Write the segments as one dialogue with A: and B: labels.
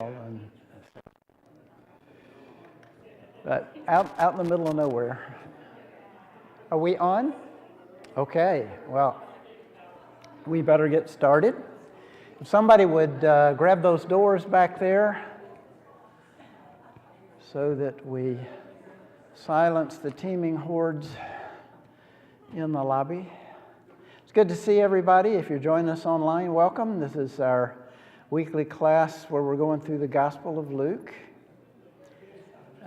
A: And, but out in the middle of nowhere. Are we on? Okay, well, we better get started. If somebody would grab those doors back there so that we silence the teeming hordes in the lobby. It's good to see everybody. If you're joining us online, welcome. This is our weekly class where we're going through the Gospel of Luke.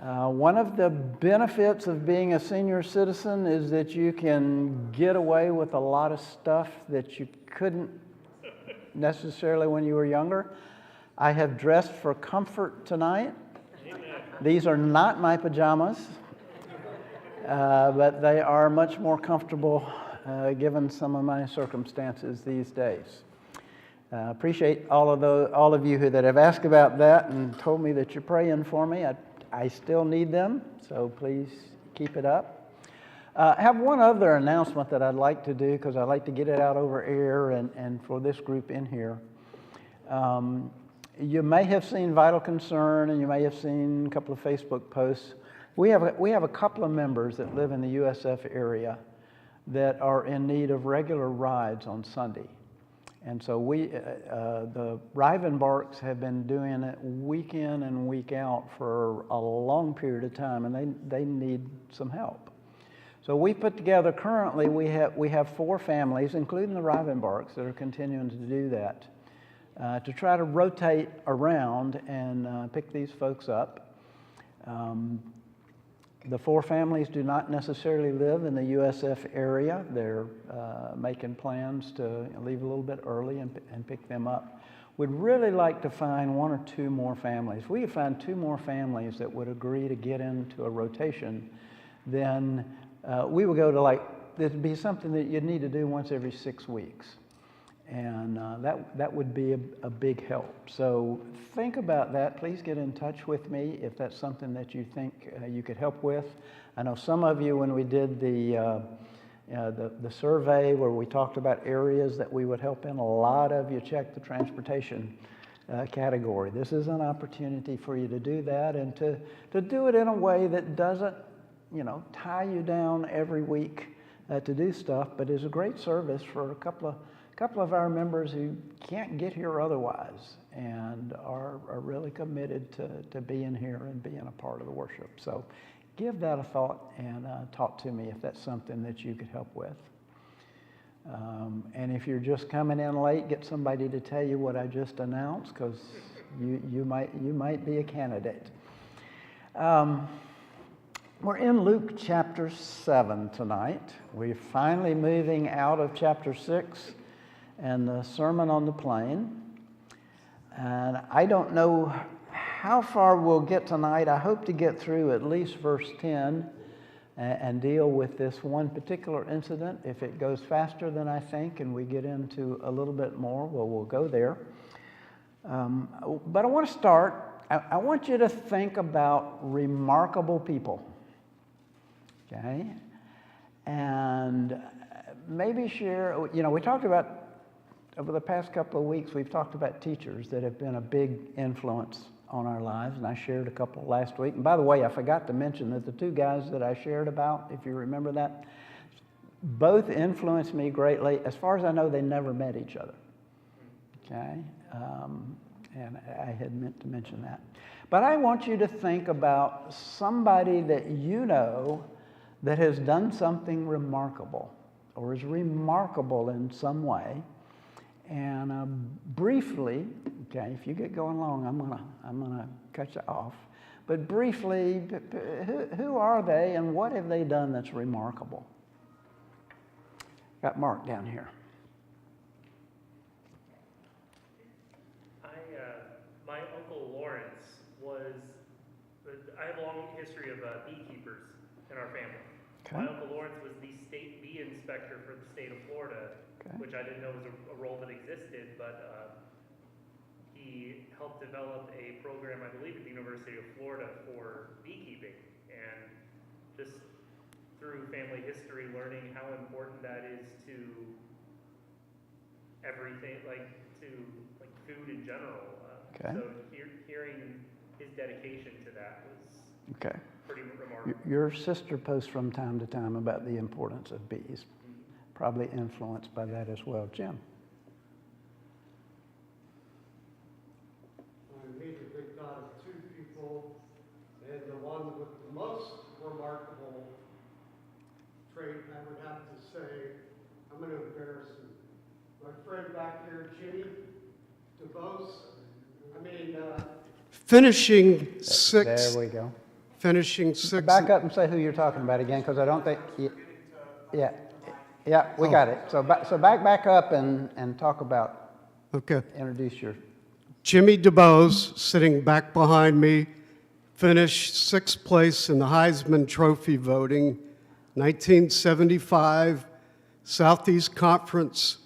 A: One of the benefits of being a senior citizen is that you can get away with a lot of stuff that you couldn't necessarily when you were younger. I have dressed for comfort tonight. Amen. These are not my pajamas, but they are much more comfortable given some of my circumstances these days. Appreciate all of you that have asked about that and told me that you're praying for me. I still need them, so please keep it up. I have one other announcement that I'd like to do because I'd like to get it out over air and for this group in here. You may have seen Vital Concern and you may have seen a couple of Facebook posts. We have a couple of members that live in the USF area that are in need of regular rides on Sunday. And so the Rivenbarks have been doing it week in and week out for a long period of time, and they need some help. So we put together, currently we have 4 families, including the Rivenbarks, that are continuing to do that, to try to rotate around and pick these folks up. The 4 families do not necessarily live in the USF area. They're making plans to leave a little bit early and pick them up. We'd really like to find 1 or 2 more families. If we could find 2 more families that would agree to get into a rotation, then we would go to it'd be something that you'd need to do once every 6 weeks. And that would be a big help. So think about that. Please get in touch with me if that's something that you think you could help with. I know some of you, when we did the survey where we talked about areas that we would help in, a lot of you checked the transportation category. This is an opportunity for you to do that and to do it in a way that doesn't, tie you down every week to do stuff, but is a great service for a couple of our members who can't get here otherwise and are really committed to being here and being a part of the worship. So give that a thought and talk to me if that's something that you could help with. And if you're just coming in late, get somebody to tell you what I just announced, because you might be a candidate. We're in Luke chapter 7 tonight. We're finally moving out of chapter 6 and the Sermon on the Plain. And I don't know how far we'll get tonight. I hope to get through at least verse 10 and deal with this one particular incident. If it goes faster than I think and we get into a little bit more, well, we'll go there. But I want to start. I want you to think about remarkable people. Okay? And maybe share, we talked about, over the past couple of weeks, we've talked about teachers that have been a big influence on our lives, and I shared a couple last week. And by the way, I forgot to mention that the 2 guys that I shared about, if you remember that, both influenced me greatly. As far as I know, they never met each other. Okay? And I had meant to mention that. But I want you to think about somebody that you know that has done something remarkable or is remarkable in some way. And briefly, okay, if you get going long, I'm gonna cut you off. But briefly, who are they and what have they done that's remarkable? Got Mark down here.
B: My Uncle Lawrence I have a long history of beekeepers in our family. Okay. My Uncle Lawrence was the state bee inspector for the state of Florida. Okay. Which I didn't know was a role that existed, but he helped develop a program, I believe, at the University of Florida for beekeeping. And just through family history, learning how important that is to everything, to food in general.
A: Okay.
B: So hearing his dedication to that was
A: Okay.
B: pretty remarkable.
A: Your sister posts from time to time about the importance of bees, probably influenced by that as well. Jim?
C: I immediately thought of two people, and the one with the most remarkable trait, I would have to say, I'm going to embarrass him. My friend back here, Jimmy DeVos, finishing sixth.
A: There we go.
C: Finishing sixth.
A: Back up and say who you're talking about again, because I don't think, yeah, we got it. So back up and talk about,
C: Okay.
A: introduce your,
C: Jimmy DeBose, sitting back behind me, finished sixth place in the Heisman Trophy voting, 1975 Southeast Conference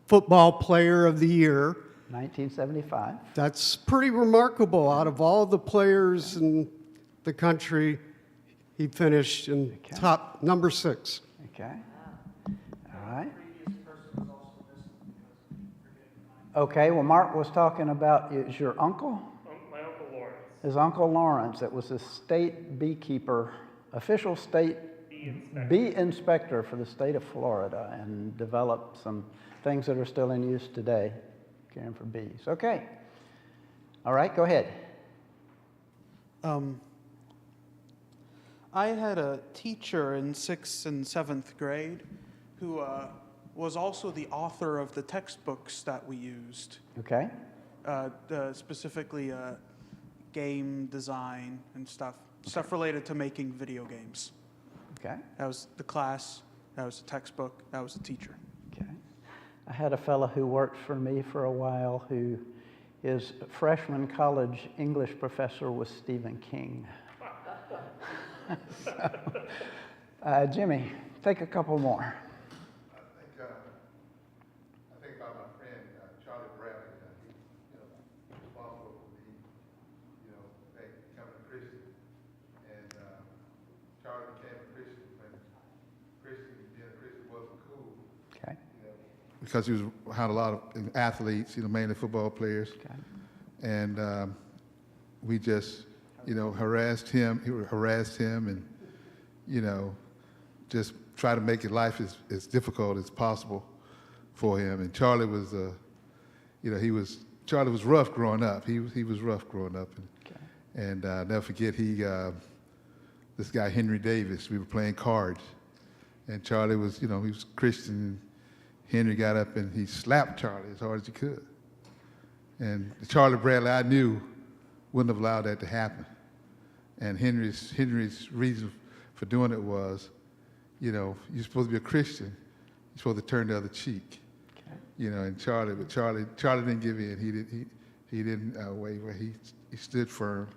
C: Football Player of the Year.
A: 1975.
C: That's pretty remarkable. Out of all the players in the country, he finished in top number 6.
A: Okay. All right. Okay, well, Mark was talking about, is your uncle?
B: My Uncle Lawrence,
A: His Uncle Lawrence, that was the state beekeeper, official state bee inspector for the state of Florida, and developed some things that are still in use today, caring for bees. Okay. All right, go ahead.
D: I had a teacher in 6th and 7th grade who was also the author of the textbooks that we used,
A: Okay.
D: specifically game design and stuff related to making video games.
A: Okay.
D: That was the class, that was the textbook, that was the teacher.
A: Okay. I had a fellow who worked for me for a while who his freshman college English professor was Stephen King. Jimmy, take a couple more.
E: I think about my friend Charlie Bradley. He's responsible for me, becoming a Christian. And Charlie became a Christian when being a Christian wasn't cool.
A: Okay.
E: Because he had a lot of athletes, mainly football players.
A: Okay.
E: And we just, harassed him. He harassed him, and just try to make his life as difficult as possible for him. And Charlie was, Charlie was rough growing up. He was rough growing up, and I'll never forget this guy Henry Davis. We were playing cards, and Charlie was, he was Christian. And Henry got up and he slapped Charlie as hard as he could. And Charlie Bradley, I knew, wouldn't have allowed that to happen. And Henry's reason for doing it was, you're supposed to be a Christian. You're supposed to turn the other cheek. Okay. And Charlie didn't give in. He didn't waver. He stood firm,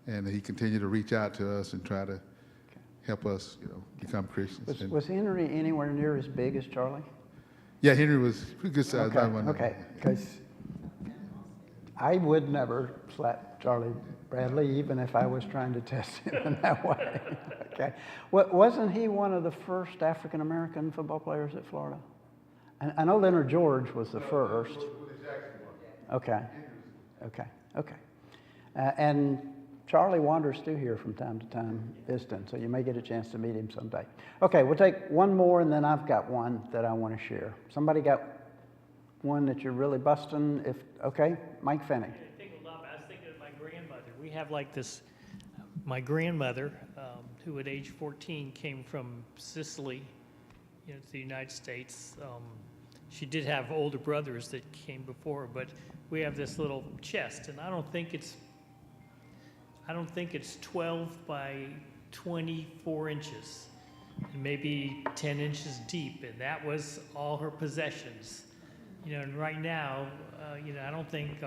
E: and he continued to reach out to us and try to help us, become Christians.
A: Was Henry anywhere near as big as Charlie?
E: Yeah, Henry was pretty good size.
A: Okay, because I would never slap Charlie Bradley, even if I was trying to test him in that way. Okay. Wasn't he one of the first African-American football players at Florida? I know Leonard George was the first. Okay. And Charlie wanders through here from time to time, visiting, so you may get a chance to meet him someday. Okay, we'll take one more, and then I've got one that I want to share. Somebody got one that you're really busting? Okay, Mike Finney.
F: I was thinking of my grandmother. We have like this, my grandmother, who at age 14 came from Sicily, to the United States. She did have older brothers that came before her, but we have this little chest, and I don't think it's 12 by 24 inches, and maybe 10 inches deep, and that was all her possessions. And right now, I don't think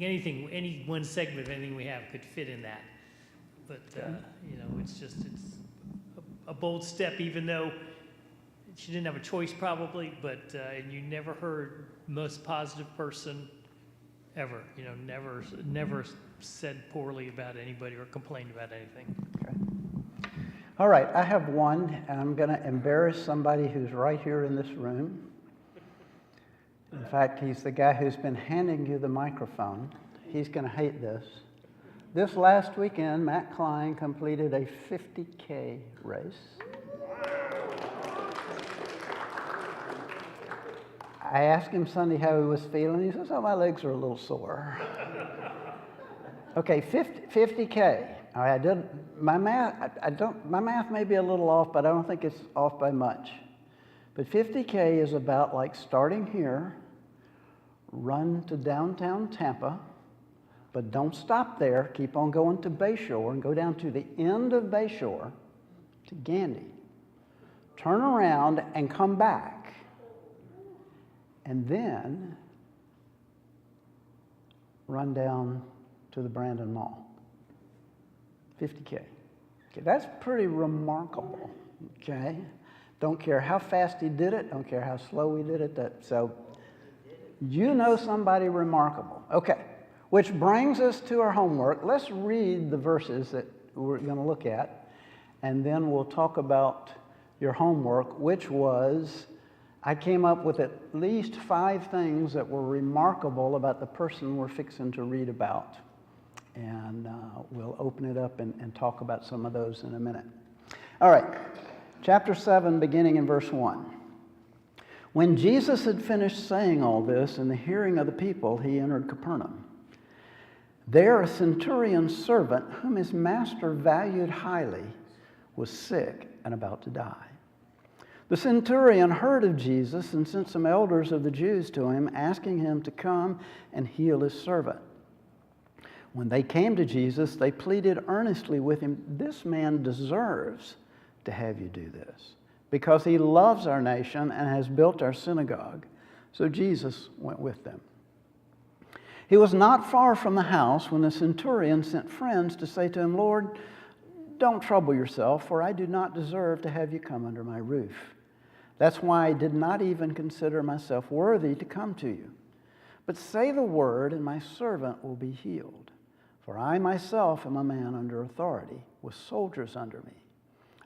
F: any one segment of anything we have could fit in that. But, it's a bold step, even though she didn't have a choice probably, but, and you never heard most positive person ever, never said poorly about anybody or complained about anything.
A: Okay. All right, I have one, and I'm going to embarrass somebody who's right here in this room. In fact, he's the guy who's been handing you the microphone. He's going to hate this. This last weekend, Matt Klein completed a 50K race. I asked him Sunday how he was feeling. He says, "Oh, my legs are a little sore." Okay, 50K. All right, I did my math. My math may be a little off, but I don't think it's off by much. But 50K is about like starting here, run to downtown Tampa, but don't stop there. Keep on going to Bayshore and go down to the end of Bayshore to Gandy. Turn around and come back. And then run down to the Brandon Mall. 50K. Okay, that's pretty remarkable. Okay? Don't care how fast he did it, don't care how slow he did it. So you know somebody remarkable. Okay, which brings us to our homework. Let's read the verses that we're going to look at, and then we'll talk about your homework, which was, I came up with at least 5 things that were remarkable about the person we're fixing to read about. And we'll open it up and talk about some of those in a minute. All right, chapter 7, beginning in verse 1. When Jesus had finished saying all this in the hearing of the people, he entered Capernaum. There a centurion's servant, whom his master valued highly, was sick and about to die. The centurion heard of Jesus and sent some elders of the Jews to him, asking him to come and heal his servant. When they came to Jesus, they pleaded earnestly with him, "This man deserves to have you do this, because he loves our nation and has built our synagogue." So Jesus went with them. He was not far from the house when the centurion sent friends to say to him, "Lord, don't trouble yourself, for I do not deserve to have you come under my roof. That's why I did not even consider myself worthy to come to you. But say the word, and my servant will be healed. For I myself am a man under authority, with soldiers under me.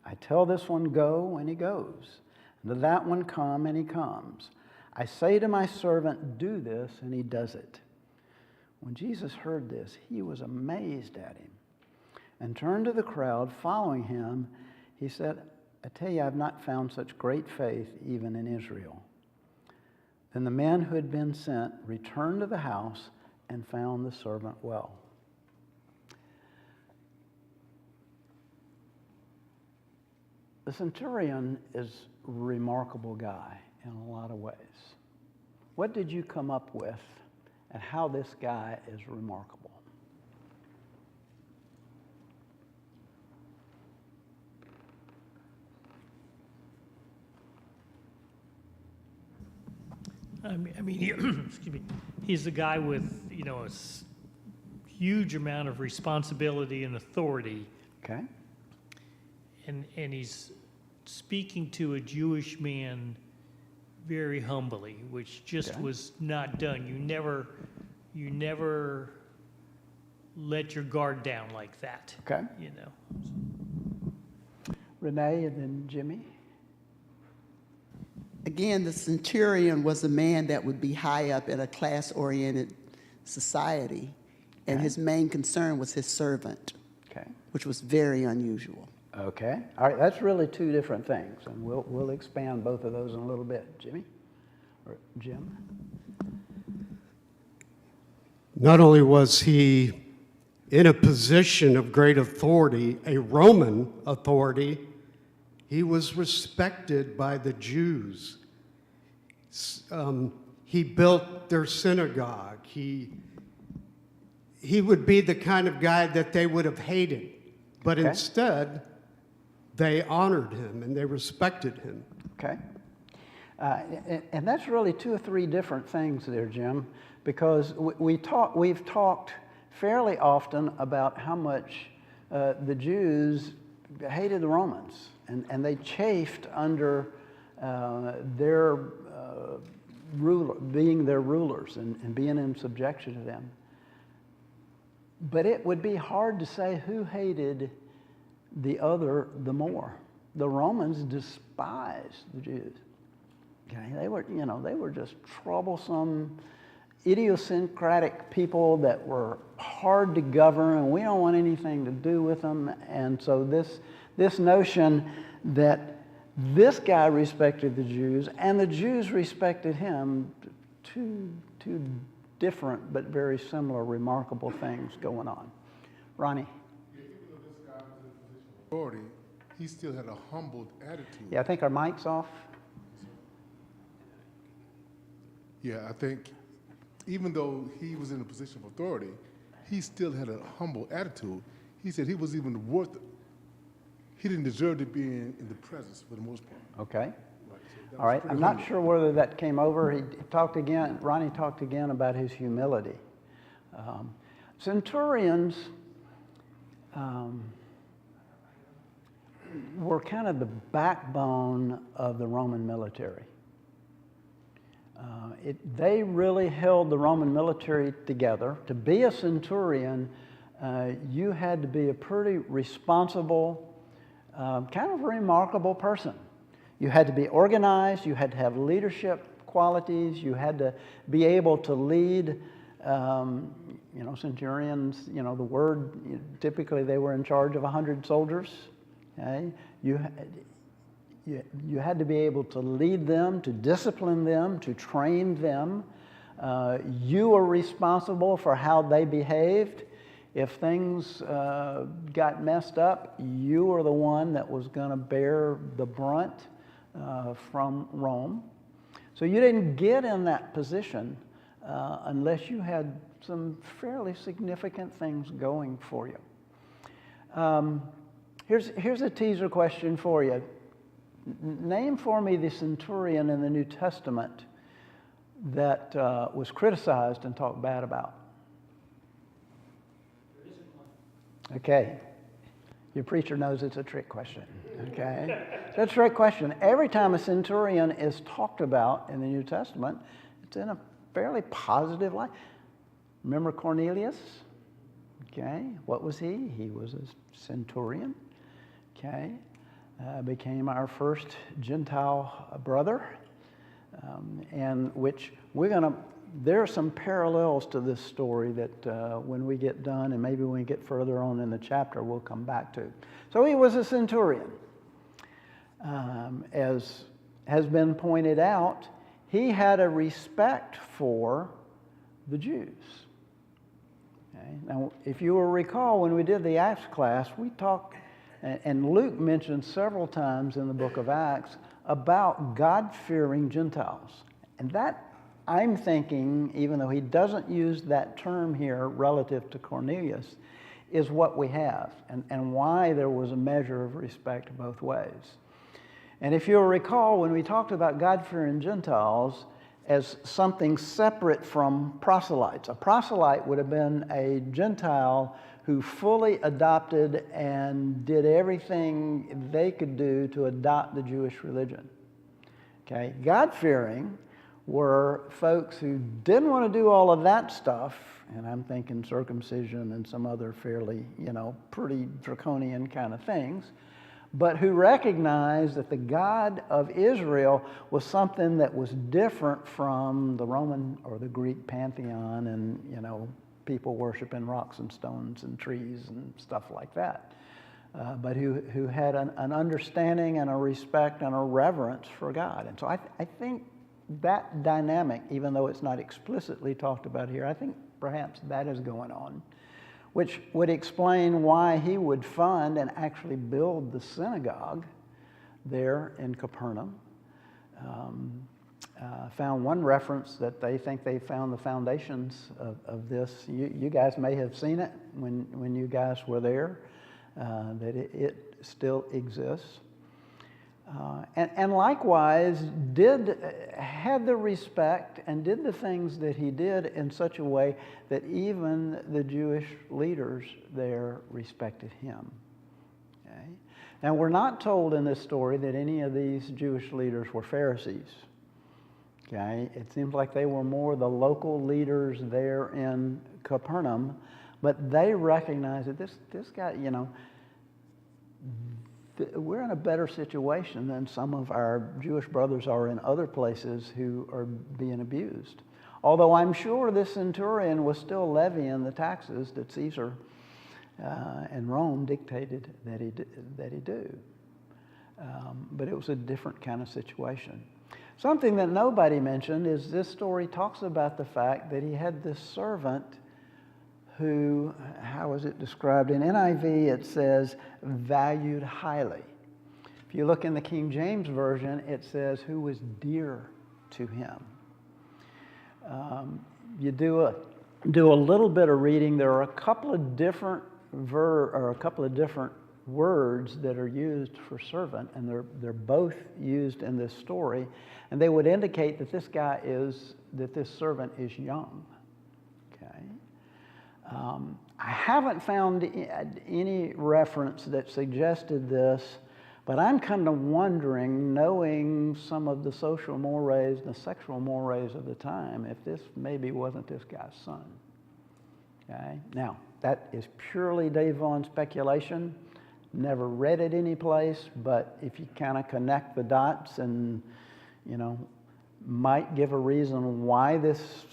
A: I tell this one, go, and he goes, and to that one, come, and he comes. I say to my servant, do this, and he does it." When Jesus heard this, he was amazed at him, and turned to the crowd following him. He said, "I tell you, I've not found such great faith even in Israel." Then the men who had been sent returned to the house and found the servant well. The centurion is a remarkable guy in a lot of ways. What did you come up with at how this guy is remarkable?
F: I mean, excuse me, he's a guy with, a huge amount of responsibility and authority,
A: Okay?
F: and he's speaking to a Jewish man very humbly, which just
A: Okay.
F: was not done. You never let your guard down like that,
A: Okay. Renee and then Jimmy.
G: Again, the centurion was a man that would be high up in a class-oriented society, and
A: Okay.
G: his main concern was his servant,
A: Okay.
G: which was very unusual.
A: Okay. All right. That's really 2 different things, and we'll expand both of those in a little bit. Jimmy or Jim?
H: Not only was he in a position of great authority, a Roman authority, he was respected by the Jews. He built their synagogue. He would be the kind of guy that they would have hated, but
A: Okay.
H: instead, they honored him and they respected him.
A: Okay. And that's really 2 or 3 different things there, Jim, because we've talked fairly often about how much the Jews hated the Romans, and they chafed under their being their rulers and being in subjection to them. But it would be hard to say who hated the other the more. The Romans despised the Jews. Okay, they were, you know, they were just troublesome, idiosyncratic people that were hard to govern, and we don't want anything to do with them. And so this notion that this guy respected the Jews and the Jews respected him, two different but very similar, remarkable things going on. Ronnie?
I: Even though this guy was in a position of authority, he still had a humbled attitude.
A: Yeah, I think our mic's off.
I: Yeah, I think even though he was in a position of authority, he still had a humble attitude. He said he was even worth it. He didn't deserve to be in the presence for the most part.
A: Okay.
I: Right, so that
A: All
I: was
A: right.
I: pretty
A: I'm not
I: humble.
A: sure whether that came over. He talked again, Ronnie talked again about his humility. Centurions were kind of the backbone of the Roman military. They really held the Roman military together. To be a centurion, you had to be a pretty responsible, kind of remarkable person. You had to be organized, you had to have leadership qualities, you had to be able to lead. You know, centurions, you know, the word, typically they were in charge of 100 soldiers. Okay? You had to be able to lead them, to discipline them, to train them. You were responsible for how they behaved. If things got messed up, you were the one that was going to bear the brunt from Rome. So you didn't get in that position unless you had some fairly significant things going for you. Here's a teaser question for you. Name for me the centurion in the New Testament that was criticized and talked bad about. Okay. Your preacher knows it's a trick question. Okay? It's a trick question. Every time a centurion is talked about in the New Testament, it's in a fairly positive light. Remember Cornelius? Okay. What was he? He was a centurion. Okay. Became our first Gentile brother, and which there are some parallels to this story that when we get done, and maybe when we get further on in the chapter, we'll come back to. So he was a centurion. As has been pointed out, he had a respect for the Jews. Okay? Now, if you will recall, when we did the Acts class, we talked, and Luke mentioned several times in the book of Acts about God-fearing Gentiles. And that, I'm thinking, even though he doesn't use that term here relative to Cornelius, is what we have, and why there was a measure of respect both ways. And if you'll recall, when we talked about God-fearing Gentiles as something separate from proselytes, a proselyte would have been a Gentile who fully adopted and did everything they could do to adopt the Jewish religion. Okay, God-fearing were folks who didn't want to do all of that stuff, and I'm thinking circumcision and some other fairly, pretty draconian kind of things, but who recognized that the God of Israel was something that was different from the Roman or the Greek pantheon and, people worshiping rocks and stones and trees and stuff like that. But who had an understanding and a respect and a reverence for God. And so I think that dynamic, even though it's not explicitly talked about here, I think perhaps that is going on, which would explain why he would fund and actually build the synagogue there in Capernaum. Found one reference that they think they found the foundations of this. You guys may have seen it when you guys were there, that it still exists. And likewise, had the respect and did the things that he did in such a way that even the Jewish leaders there respected him. Okay? Now, we're not told in this story that any of these Jewish leaders were Pharisees. Okay? It seems like they were more the local leaders there in Capernaum, but they recognized that this guy, we're in a better situation than some of our Jewish brothers are in other places who are being abused. Although I'm sure this centurion was still levying the taxes that Caesar and Rome dictated that he do. But it was a different kind of situation. Something that nobody mentioned is this story talks about the fact that he had this servant who, how is it described? In NIV it says, valued highly. If you look in the King James Version, it says, who was dear to him. You do a little bit of reading. There are a couple of different words that are used for servant, and they're both used in this story, and they would indicate that this servant is young. Okay. I haven't found any reference that suggested this, but I'm kind of wondering, knowing some of the social mores and the sexual mores of the time, if this maybe wasn't this guy's son. Okay. Now, that is purely Dave Vaughn speculation. Never read it anyplace, but if you kind of connect the dots and, might give a reason why this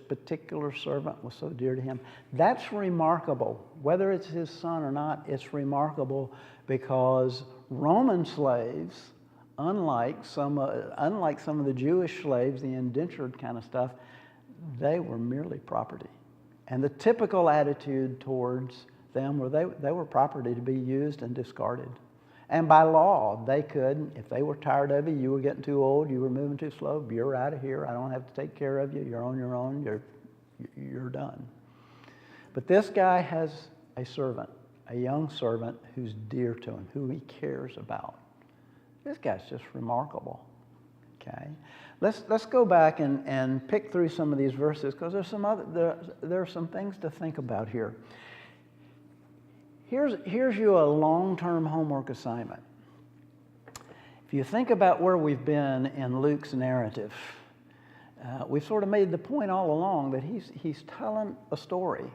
A: particular servant was so dear to him. That's remarkable. Whether it's his son or not, it's remarkable because Roman slaves, unlike some of the Jewish slaves, the indentured kind of stuff, they were merely property. And the typical attitude towards them were they were property to be used and discarded. And by law, they could, if they were tired of you were getting too old, you were moving too slow, you're out of here, I don't have to take care of you, you're on your own, you're done. But this guy has a servant, a young servant who's dear to him, who he cares about. This guy's just remarkable. Okay, let's go back and pick through some of these verses because there are some things to think about here. Here's you a long-term homework assignment. If you think about where we've been in Luke's narrative, we've sort of made the point all along that he's telling a story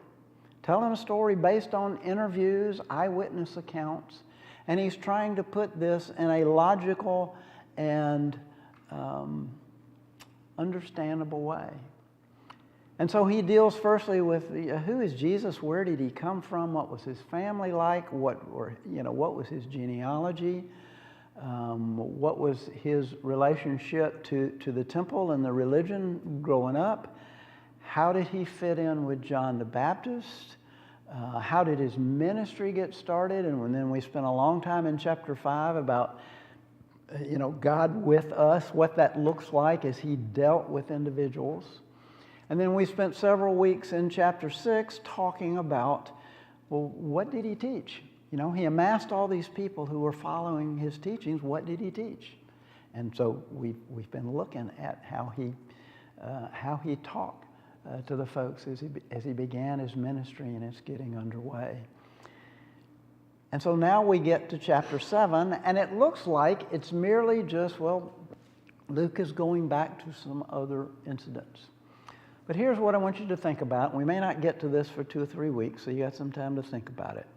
A: based on interviews, eyewitness accounts, and he's trying to put this in a logical and understandable way. And so he deals firstly with who is Jesus, where did he come from, what was his family like, what was his genealogy, what was his relationship to the temple and the religion growing up, how did he fit in with John the Baptist, how did his ministry get started, and then we spent a long time in chapter 5 about God with us, what that looks like as he dealt with individuals. And then we spent several weeks in chapter 6 talking about, well, what did he teach? He amassed all these people who were following his teachings. What did he teach? And so we've been looking at how he talked to the folks as he began his ministry and it's getting underway. And so now we get to chapter 7, and it looks like it's merely just, Luke is going back to some other incidents. But here's what I want you to think about. We may not get to this for 2 or 3 weeks, so you got some time to think about it.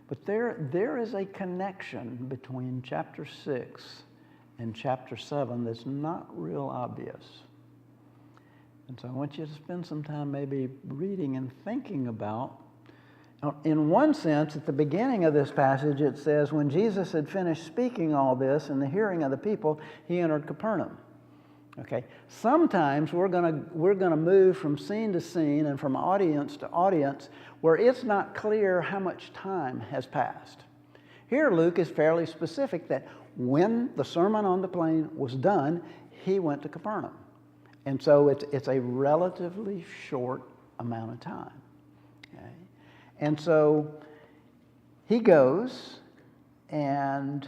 A: But there is a connection between chapter 6 and chapter 7 that's not real obvious. And so I want you to spend some time maybe reading and thinking about. Now, in one sense, at the beginning of this passage, it says, when Jesus had finished speaking all this in the hearing of the people, he entered Capernaum. Okay, sometimes we're gonna move from scene to scene and from audience to audience where it's not clear how much time has passed. Here, Luke is fairly specific that when the Sermon on the Plain was done, he went to Capernaum. And so it's a relatively short amount of time. Okay? And so he goes, and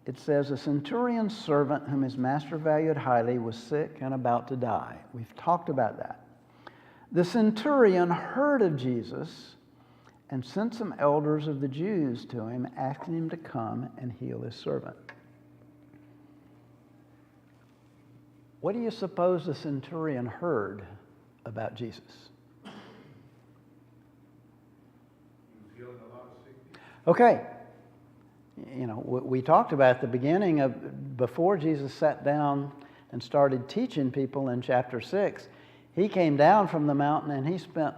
A: it says, a centurion's servant whom his master valued highly was sick and about to die. We've talked about that. The centurion heard of Jesus and sent some elders of the Jews to him, asking him to come and heal his servant. What do you suppose the centurion heard about Jesus? Okay, we talked about at the beginning before Jesus sat down and started teaching people in chapter 6, he came down from the mountain and he spent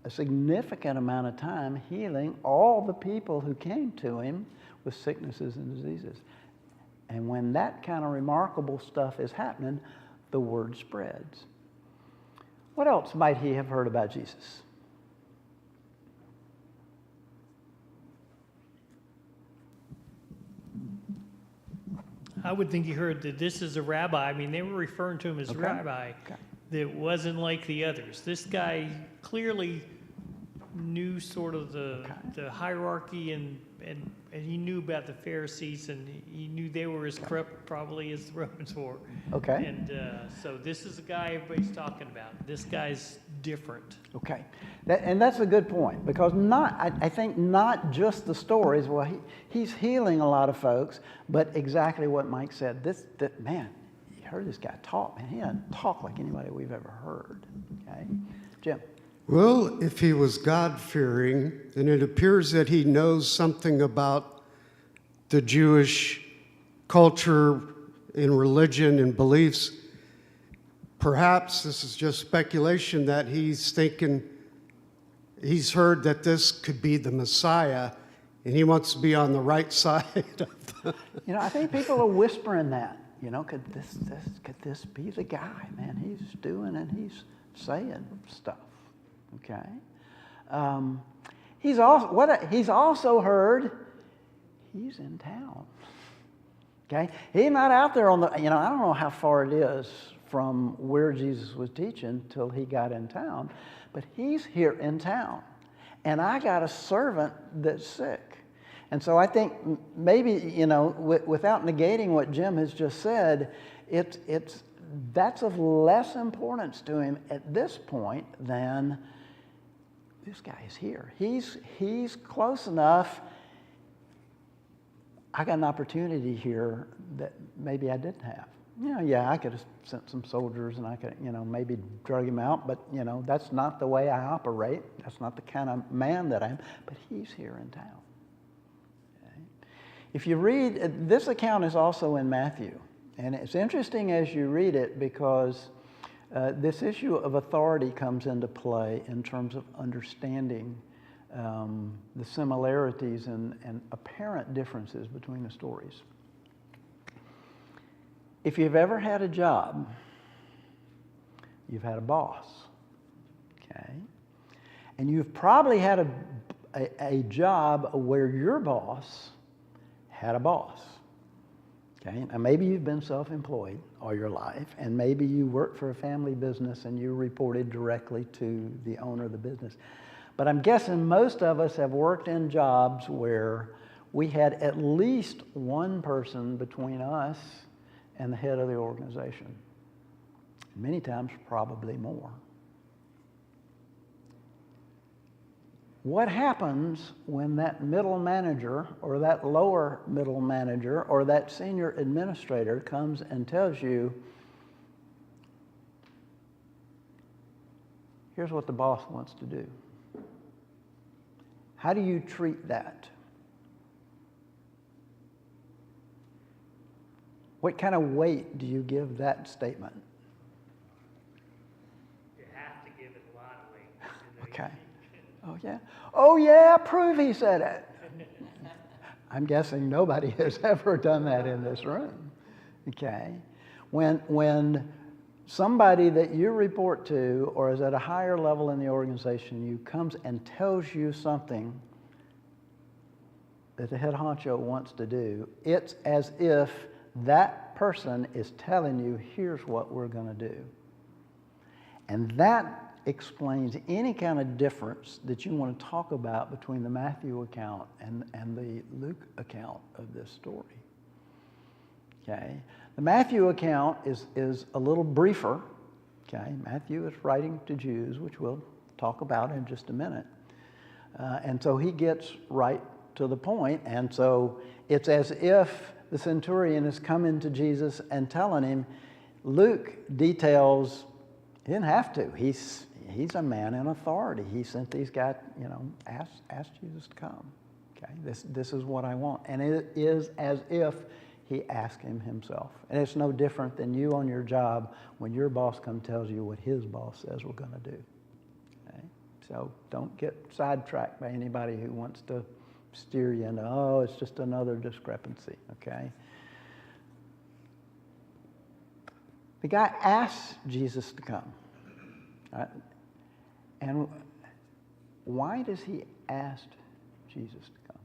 A: a significant amount of time healing all the people who came to him with sicknesses and diseases. And when that kind of remarkable stuff is happening, the word spreads. What else might he have heard about Jesus?
F: I would think he heard that this is a rabbi. I mean, they were referring to him as rabbi.
A: Okay.
F: That wasn't like the others. This guy clearly knew sort of the hierarchy and he knew about the Pharisees and he knew they were as corrupt probably as the Romans were.
A: Okay.
F: And so this is the guy everybody's talking about. This guy's different.
A: Okay, and that's a good point, because I think not just the stories. Well, he's healing a lot of folks, but exactly what Mike said. Man, you heard this guy talk. Man, he doesn't talk like anybody we've ever heard. Okay, Jim.
H: Well, if he was God-fearing, then it appears that he knows something about the Jewish culture and religion and beliefs. Perhaps this is just speculation that he's thinking, he's heard that this could be the Messiah, and he wants to be on the right side of the...
A: I think people are whispering that. Could this be the guy? Man, he's doing and he's saying stuff. Okay. He's also heard he's in town. Okay. He's not out there on the. I don't know how far it is from where Jesus was teaching till he got in town, but he's here in town, and I got a servant that's sick. And so I think maybe without negating what Jim has just said, that's of less importance to him at this point than this guy is here. He's close enough. I got an opportunity here that maybe I didn't have. I could have sent some soldiers and I could, maybe drug him out, but, that's not the way I operate. That's not the kind of man that I am. But he's here in town. Okay? If you read, this account is also in Matthew. And it's interesting as you read it because this issue of authority comes into play in terms of understanding the similarities and apparent differences between the stories. If you've ever had a job, you've had a boss, okay? And you've probably had a job where your boss had a boss. Okay, and maybe you've been self-employed all your life, and maybe you worked for a family business and you reported directly to the owner of the business. But I'm guessing most of us have worked in jobs where we had at least one person between us and the head of the organization. Many times, probably more. What happens when that middle manager or that lower middle manager or that senior administrator comes and tells you, here's what the boss wants to do? How do you treat that? What kind of weight do you give that statement?
B: You have to give it a lot of weight.
A: Okay. Oh, yeah? Oh, yeah, prove he said it. I'm guessing nobody has ever done that in this room. Okay? When somebody that you report to or is at a higher level in the organization, you comes and tells you something that the head honcho wants to do, it's as if that person is telling you, here's what we're going to do. And that explains any kind of difference that you want to talk about between the Matthew account and the Luke account of this story. Okay? The Matthew account is a little briefer. Okay? Matthew is writing to Jews, which we'll talk about in just a minute. And so he gets right to the point, and so it's as if the centurion is coming to Jesus and telling him. Luke details, he didn't have to. He's a man in authority. He sent these guys, asked Jesus to come. Okay, this is what I want. And it is as if he asked him himself. And it's no different than you on your job when your boss comes tells you what his boss says we're going to do. Okay? So don't get sidetracked by anybody who wants to steer you into, oh, it's just another discrepancy, okay? The guy asked Jesus to come. Right? And why does he ask Jesus to come?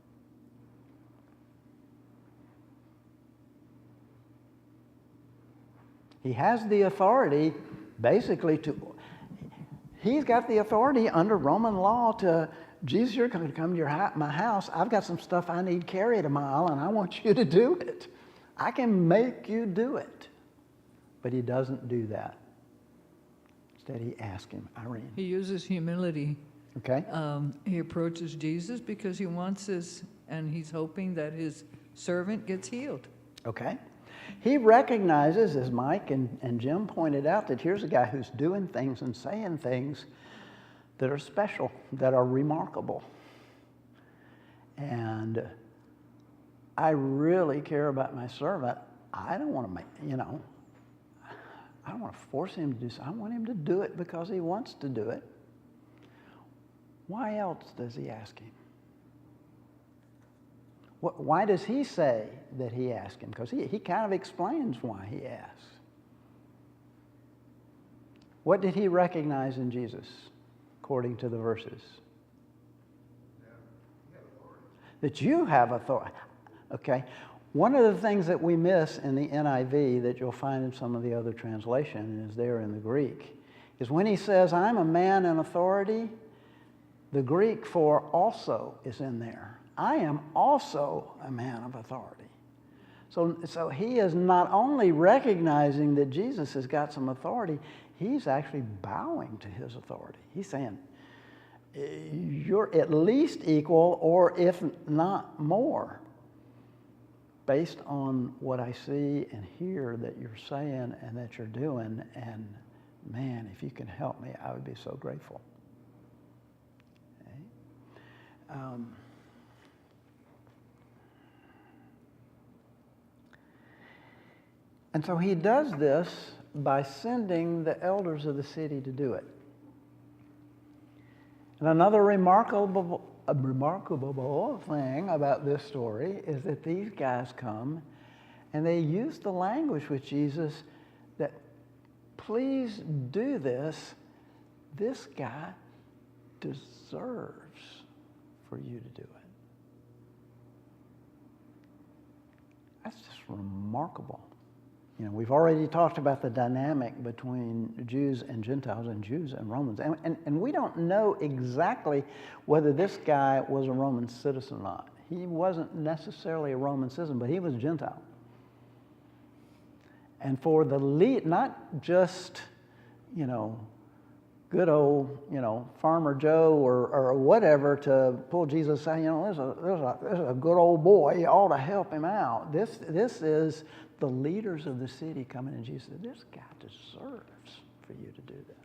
A: He has the authority basically to, he's got the authority under Roman law to, Jesus, you're going to come to my house. I've got some stuff I need carried a mile, and I want you to do it. I can make you do it. But he doesn't do that. Instead, he asks him, Irene.
J: He uses humility.
A: Okay?
J: He approaches Jesus because he wants his, and he's hoping that his servant gets healed.
A: Okay? He recognizes, as Mike and Jim pointed out, that here's a guy who's doing things and saying things that are special, that are remarkable. And I really care about my servant. I don't want to make, I don't want to force him to do something. I want him to do it because he wants to do it. Why else does he ask him? Why does he say that he asked him? Because he kind of explains why he asks. What did he recognize in Jesus, according to the verses? That you have authority. Okay. One of the things that we miss in the NIV that you'll find in some of the other translations, and is there in the Greek, is when he says, I'm a man in authority, the Greek for also is in there. I am also a man of authority. So he is not only recognizing that Jesus has got some authority, he's actually bowing to his authority. He's saying, you're at least equal, or if not more, based on what I see and hear that you're saying and that you're doing. And man, if you can help me, I would be so grateful. Okay. And so he does this by sending the elders of the city to do it. And another remarkable thing about this story is that these guys come and they use the language with Jesus that, please do this. This guy deserves for you to do it. That's just remarkable. We've already talked about the dynamic between Jews and Gentiles and Jews and Romans. And we don't know exactly whether this guy was a Roman citizen or not. He wasn't necessarily a Roman citizen, but he was a Gentile. And for the lead, not just, good old, Farmer Joe or whatever to pull Jesus saying, this is a good old boy, you ought to help him out. This is the leaders of the city coming to Jesus. This guy deserves for you to do this.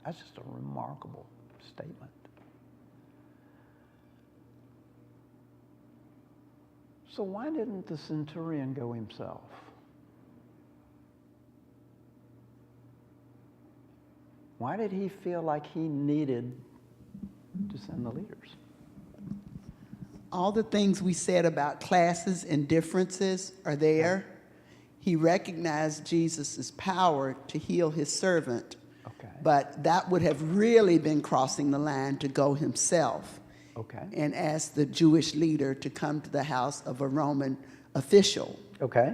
A: That's just a remarkable statement. So why didn't the centurion go himself? Why did he feel like he needed to send the leaders?
G: All the things we said about classes and differences are there. He recognized Jesus' power to heal his servant, but that would have really been crossing the line to go himself and ask the Jewish leader to come to the house of a Roman official.
A: Okay,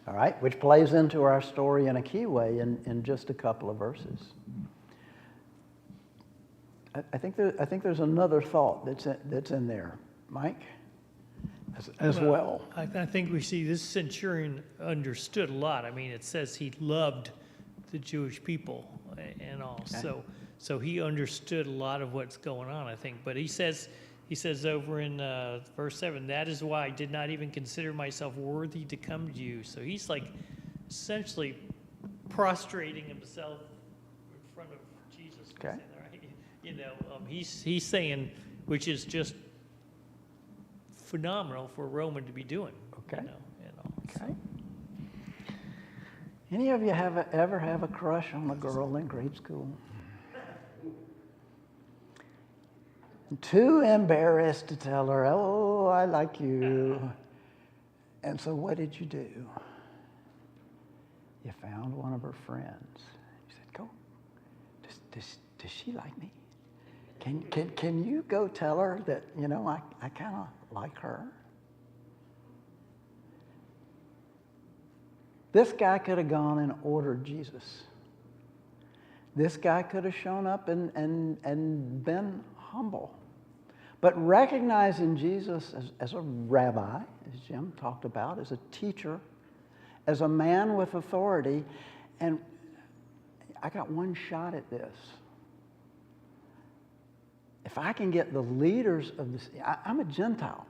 A: all right, which plays into our story in a key way in just a couple of verses. I think there's another thought that's in there, Mike, as well.
F: I think we see this centurion understood a lot. I mean, it says he loved the Jewish people and all. Okay. So he understood a lot of what's going on, I think. But he says over in verse 7, that is why I did not even consider myself worthy to come to you. So he's like essentially prostrating himself in front of Jesus.
A: Okay.
F: He's saying, which is just phenomenal for a Roman to be doing.
A: Okay.
F: So.
A: Okay. Any of you ever have a crush on a girl in grade school? Too embarrassed to tell her, oh, I like you. And so what did you do? You found one of her friends. You said, go. Does she like me? Can you go tell her that, I kind of like her? This guy could have gone and ordered Jesus. This guy could have shown up and been humble. But recognizing Jesus as a rabbi, as Jim talked about, as a teacher, as a man with authority, and I got one shot at this. If I can get the leaders of this, I'm a Gentile,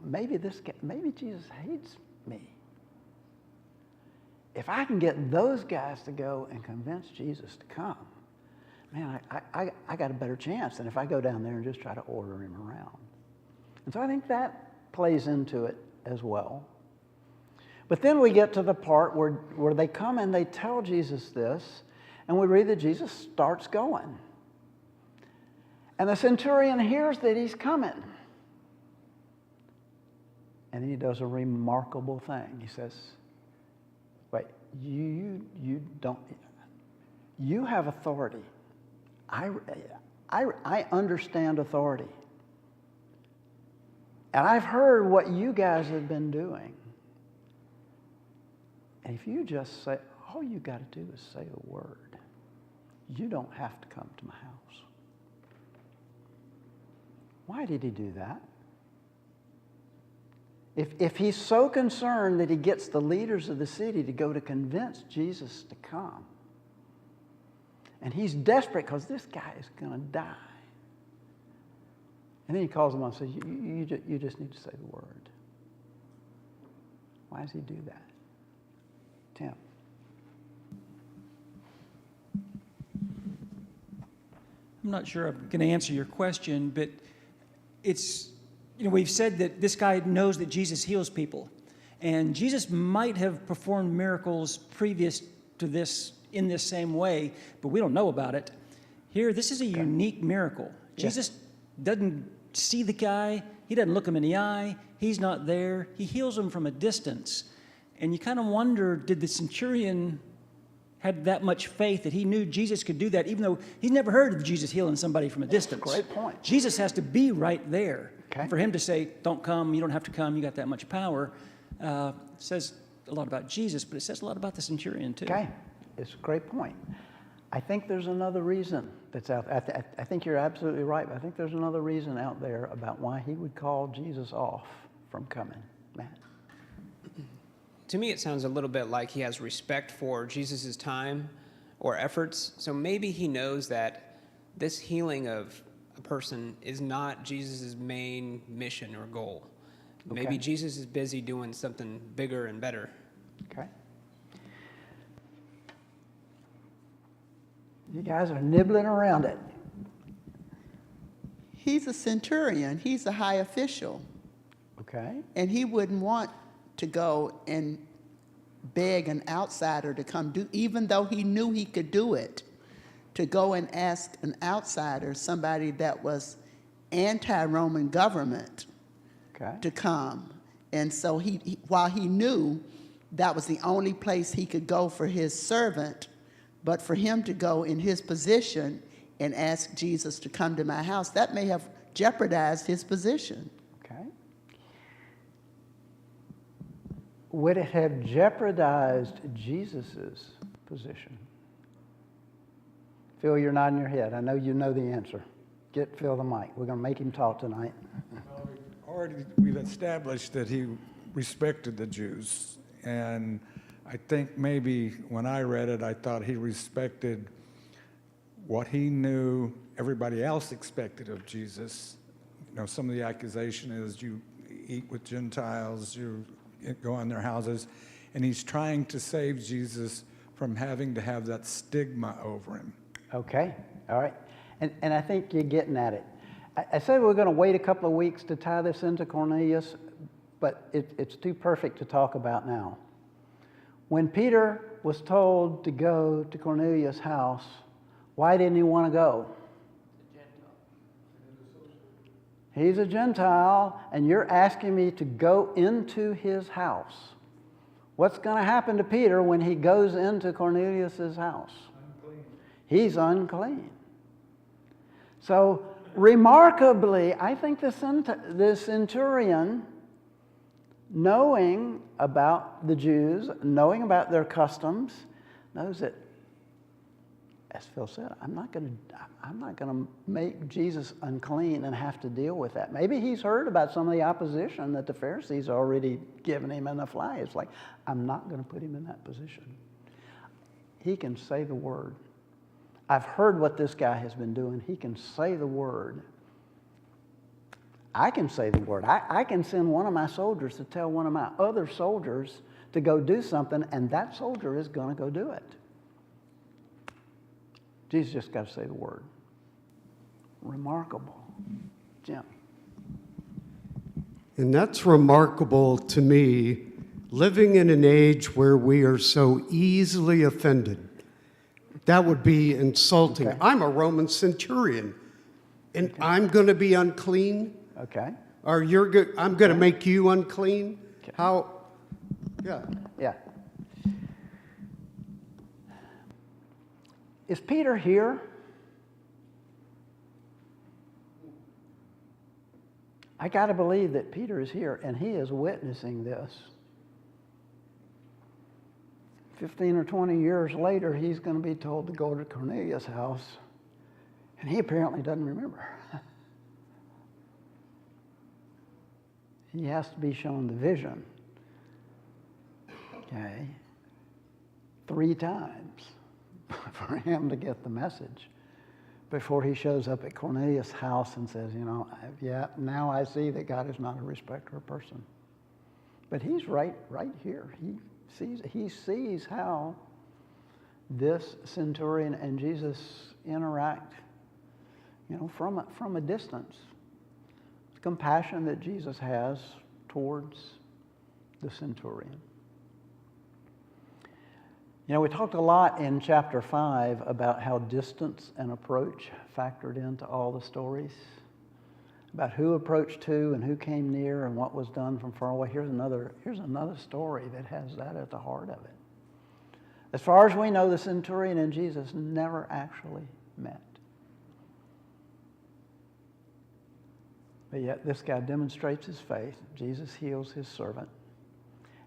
A: maybe Jesus hates me. If I can get those guys to go and convince Jesus to come, man, I got a better chance than if I go down there and just try to order him around. And so I think that plays into it as well. But then we get to the part where they come and they tell Jesus this, and we read that Jesus starts going. And the centurion hears that he's coming. And then he does a remarkable thing. He says, wait, you have authority. I understand authority. And I've heard what you guys have been doing. And if you just say, all you got to do is say the word, you don't have to come to my house. Why did he do that? If he's so concerned that he gets the leaders of the city to go to convince Jesus to come, and he's desperate because this guy is going to die. And then he calls him up and says, you just need to say the word. Why does he do that? Tim.
K: I'm not sure I'm going to answer your question, but it's, we've said that this guy knows that Jesus heals people. And Jesus might have performed miracles previous to this in this same way, but we don't know about it. Here, this is a unique miracle. Jesus doesn't see the guy. He doesn't look him in the eye. He's not there. He heals him from a distance. And you kind of wonder, did the centurion had that much faith that he knew Jesus could do that, even though he'd never heard of Jesus healing somebody from a distance?
A: Great point.
K: Jesus has to be right there.
A: Okay.
K: For him to say, don't come, you don't have to come, you got that much power, says a lot about Jesus, but it says a lot about the centurion too.
A: Okay, it's a great point. I think there's another reason that's out there. I think you're absolutely right, but I think there's another reason out there about why he would call Jesus off from coming. Matt?
L: To me, it sounds a little bit like he has respect for Jesus' time or efforts. So maybe he knows that this healing of a person is not Jesus' main mission or goal.
A: Okay.
L: Maybe Jesus is busy doing something bigger and better.
A: Okay. You guys are nibbling around it.
G: He's a centurion. He's a high official.
A: Okay.
G: And he wouldn't want to go and beg an outsider to come do, even though he knew he could do it, to go and ask an outsider, somebody that was anti-Roman government, to come. And so he, while he knew that was the only place he could go for his servant, but for him to go in his position and ask Jesus to come to my house, that may have jeopardized his position.
A: Okay. Would it have jeopardized Jesus's position? Phil, you're nodding your head. I know you know the answer. Get Phil the mic. We're going to make him talk tonight.
M: Already we've established that he respected the Jews. And I think maybe when I read it, I thought he respected what he knew everybody else expected of Jesus. Some of the accusation is you eat with Gentiles, you go in their houses, and he's trying to save Jesus from having to have that stigma over him.
A: Okay, all right. And I think you're getting at it. I said we're going to wait a couple of weeks to tie this into Cornelius, but it's too perfect to talk about now. When Peter was told to go to Cornelius' house, why didn't he want to go? He's a Gentile, and you're asking me to go into his house. What's going to happen to Peter when he goes into Cornelius' house? Unclean. He's unclean. So, remarkably, I think the centurion, knowing about the Jews, knowing about their customs, knows that, as Phil said, I'm not going to make Jesus unclean and have to deal with that. Maybe he's heard about some of the opposition that the Pharisees already given him in the fly. It's like, I'm not going to put him in that position. He can say the word. I've heard what this guy has been doing. He can say the word. I can say the word. I can send one of my soldiers to tell one of my other soldiers to go do something, and that soldier is going to go do it. Jesus just got to say the word. Remarkable. Jim.
H: And that's remarkable to me, living in an age where we are so easily offended. That would be insulting.
A: Okay.
H: I'm a Roman centurion, and I'm going to be unclean?
A: Okay.
H: Or I'm going to make you unclean?
A: Okay.
H: How? Yeah.
A: Yeah. Is Peter here? I got to believe that Peter is here, and he is witnessing this. 15 or 20 years later, he's going to be told to go to Cornelius' house, and he apparently doesn't remember. He has to be shown the vision, okay, 3 times for him to get the message before he shows up at Cornelius' house and says, now I see that God is not a respecter of person. But he's right here. He sees how this centurion and Jesus interact, from a distance. The compassion that Jesus has towards the centurion. We talked a lot in chapter 5 about how distance and approach factored into all the stories, about who approached who and who came near and what was done from far away. Here's another story that has that at the heart of it. As far as we know, the centurion and Jesus never actually met. But yet this guy demonstrates his faith. Jesus heals his servant.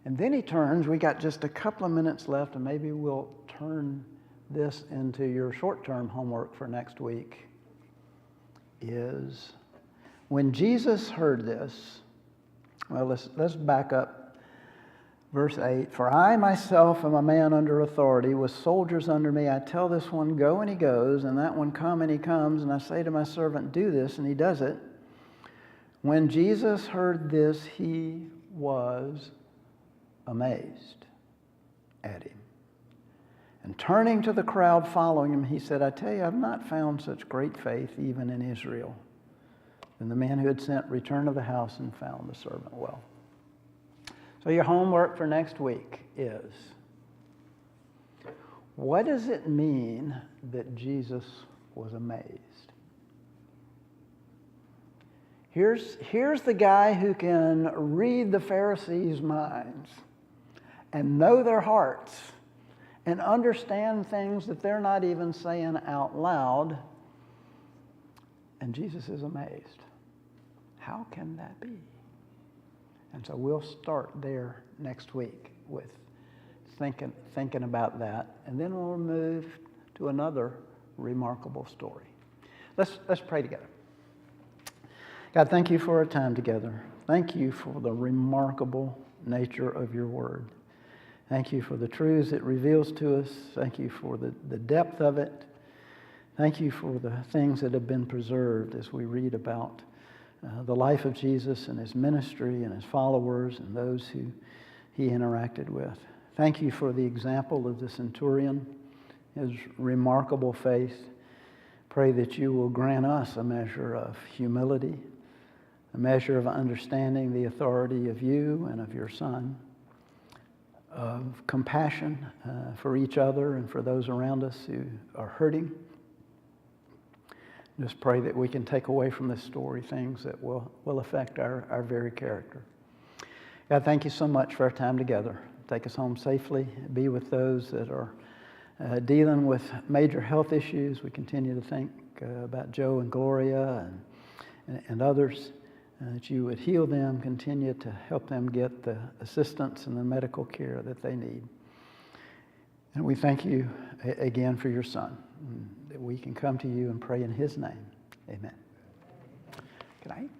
A: And then he turns. We got just a couple of minutes left, and maybe we'll turn this into your short-term homework for next week. Is when Jesus heard this, well, let's back up. Verse 8, "For I myself am a man under authority, with soldiers under me. I tell this one, go, and he goes, and that one, come, and he comes. And I say to my servant, do this, and he does it. When Jesus heard this, he was amazed at him. And turning to the crowd following him, he said, I tell you, I've not found such great faith even in Israel. And the man who had sent returned to the house and found the servant well." So your homework for next week is, what does it mean that Jesus was amazed? Here's the guy who can read the Pharisees' minds and know their hearts and understand things that they're not even saying out loud. And Jesus is amazed. How can that be? And so we'll start there next week with thinking about that. And then we'll move to another remarkable story. Let's pray together. God, thank you for our time together. Thank you for the remarkable nature of your word. Thank you for the truths it reveals to us. Thank you for the depth of it. Thank you for the things that have been preserved as we read about the life of Jesus and his ministry and his followers and those who he interacted with. Thank you for the example of the centurion, his remarkable faith. Pray that you will grant us a measure of humility, a measure of understanding the authority of you and of your Son, of compassion for each other and for those around us who are hurting. Just pray that we can take away from this story things that will affect our very character. God, thank you so much for our time together. Take us home safely. Be with those that are dealing with major health issues. We continue to think about Joe and Gloria and others, that you would heal them, continue to help them get the assistance and the medical care that they need. And we thank you again for your Son, that we can come to you and pray in his name. Amen. Good night.